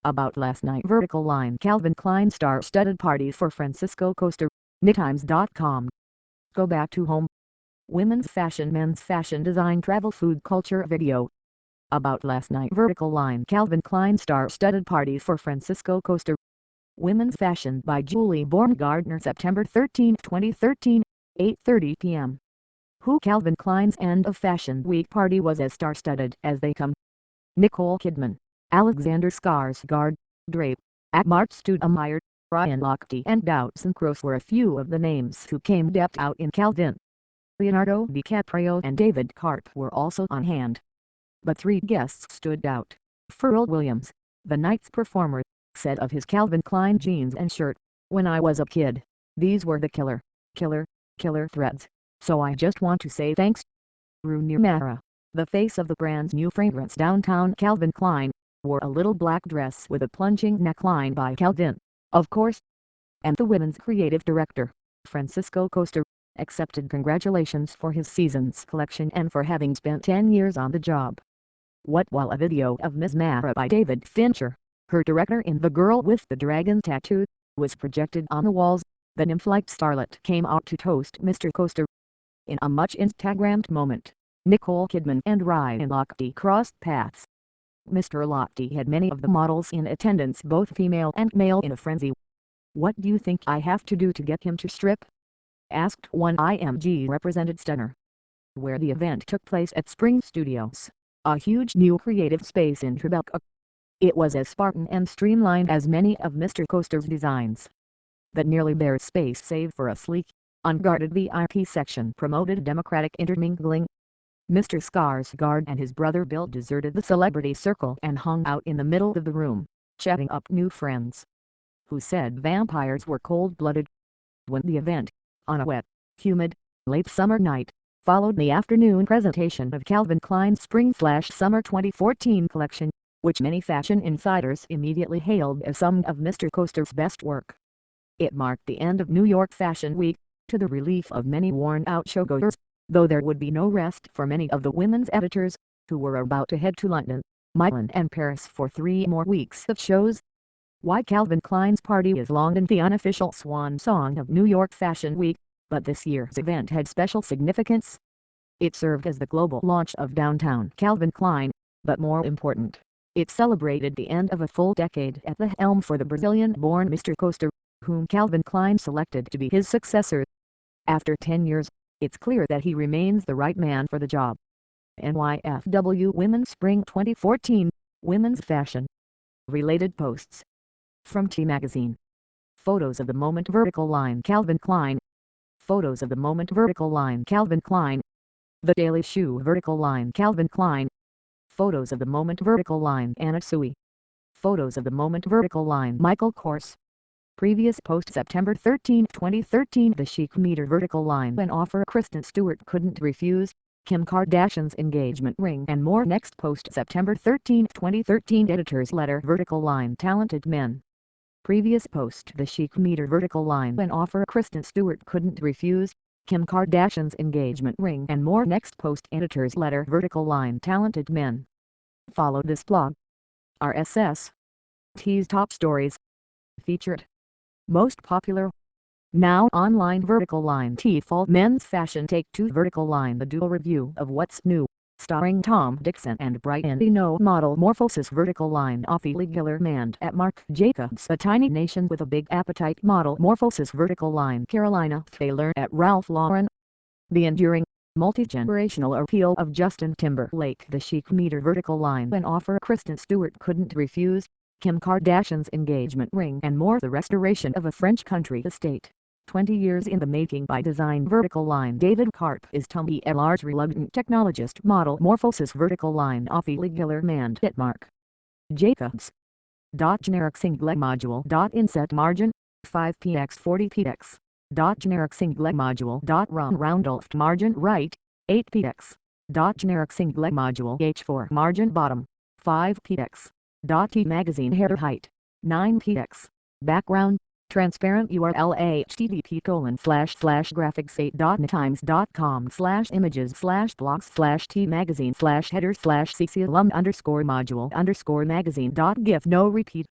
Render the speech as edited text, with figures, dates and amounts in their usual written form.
About last night vertical line Calvin Klein star-studded party for Francisco Costa, knightimes.com. Go back to home. Women's fashion, men's fashion, design, travel, food, culture video. About last night vertical line Calvin Klein star-studded party for Francisco Costa. Women's fashion by Julie Baumgartner, September 13, 2013, 8:30 p.m. Who Calvin Klein's end of fashion week party was as star-studded as they come. Nicole Kidman, Alexander Skarsgård, Drape, Akmart Stoudemire, Ryan Lochte and Dawson Cross were a few of the names who came decked out in Calvin. Leonardo DiCaprio and David Carp were also on hand. But three guests stood out. Pharrell Williams, the night's performer, said of his Calvin Klein jeans and shirt, "When I was a kid, these were the killer threads. So I just want to say thanks." Rooney Mara, the face of the brand's new fragrance downtown Calvin Klein, wore a little black dress with a plunging neckline by Calvin, of course. And the women's creative director, Francisco Costa, accepted congratulations for his season's collection and for having spent 10 years on the job. What while a video of Ms. Mara by David Fincher, her director in The Girl with the Dragon Tattoo, was projected on the walls, the nymph-like starlet came out to toast Mr. Costa. In a much Instagrammed moment, Nicole Kidman and Ryan Lochte crossed paths. Mr. Lochte had many of the models in attendance, both female and male, in a frenzy. "What do you think I have to do to get him to strip?" asked one IMG represented stunner. Where the event took place at Spring Studios, a huge new creative space in Tribeca. It was as Spartan and streamlined as many of Mr. Costa's designs. The nearly bare space, save for a sleek, unguarded VIP section, promoted democratic intermingling. Mr. Skarsgård and his brother Bill deserted the celebrity circle and hung out in the middle of the room, chatting up new friends, who said vampires were cold-blooded. When the event, on a wet, humid, late summer night, followed the afternoon presentation of Calvin Klein's Spring/Summer 2014 collection, which many fashion insiders immediately hailed as some of Mr. Costa's best work. It marked the end of New York Fashion Week, to the relief of many worn-out showgoers, though there would be no rest for many of the women's editors, who were about to head to London, Milan and Paris for 3 more weeks of shows. Why Calvin Klein's party is long been the unofficial swan song of New York Fashion Week, but this year's event had special significance. It served as the global launch of downtown Calvin Klein, but more important, it celebrated the end of a full decade at the helm for the Brazilian-born Mr. Costa, whom Calvin Klein selected to be his successor. After 10 years, it's clear that he remains the right man for the job. NYFW Women's Spring 2014, Women's Fashion. Related posts. From T Magazine. Photos of the moment vertical line Calvin Klein. Photos of the moment vertical line Calvin Klein. The Daily Shoe vertical line Calvin Klein. Photos of the moment vertical line Anna Sui. Photos of the moment vertical line Michael Kors. Previous post September 13, 2013. The chic meter vertical line an offer Kristen Stewart couldn't refuse, Kim Kardashian's engagement ring and more. Next post September 13, 2013. Editor's letter vertical line talented men. Previous post the chic meter vertical line an offer Kristen Stewart couldn't refuse, Kim Kardashian's engagement ring and more. Next post editor's letter vertical line talented men. Follow this blog. RSS. T's top stories. Featured. Most popular. Now online vertical line T fall men's fashion take 2 vertical line the dual review of what's new, starring Tom Dixon and Brian Eno. Model morphosis vertical line Ophelia Gillermand at Marc Jacobs. A tiny nation with a big appetite. Model morphosis vertical line Carolina Taylor at Ralph Lauren. The enduring, multi-generational appeal of Justin Timberlake. The chic meter vertical line an offer Kristen Stewart couldn't refuse, Kim Kardashian's engagement ring and more. The restoration of a French country estate, 20 years in the making by design vertical line David Carp is Tommy a large reluctant technologist. Model morphosis vertical line Ophelia Gillermand at Marc Jacobs. Generic singlet module. Inset margin 5px 40px. Generic singlet module. Roundel margin right 8px. Generic singlet module H4 margin bottom 5px. T magazine hair height 9px. Background transparent URL http://graphics8.netimes.com/images/blogs/t magazine/header/cc alum_module_magazine.gif. No repeat.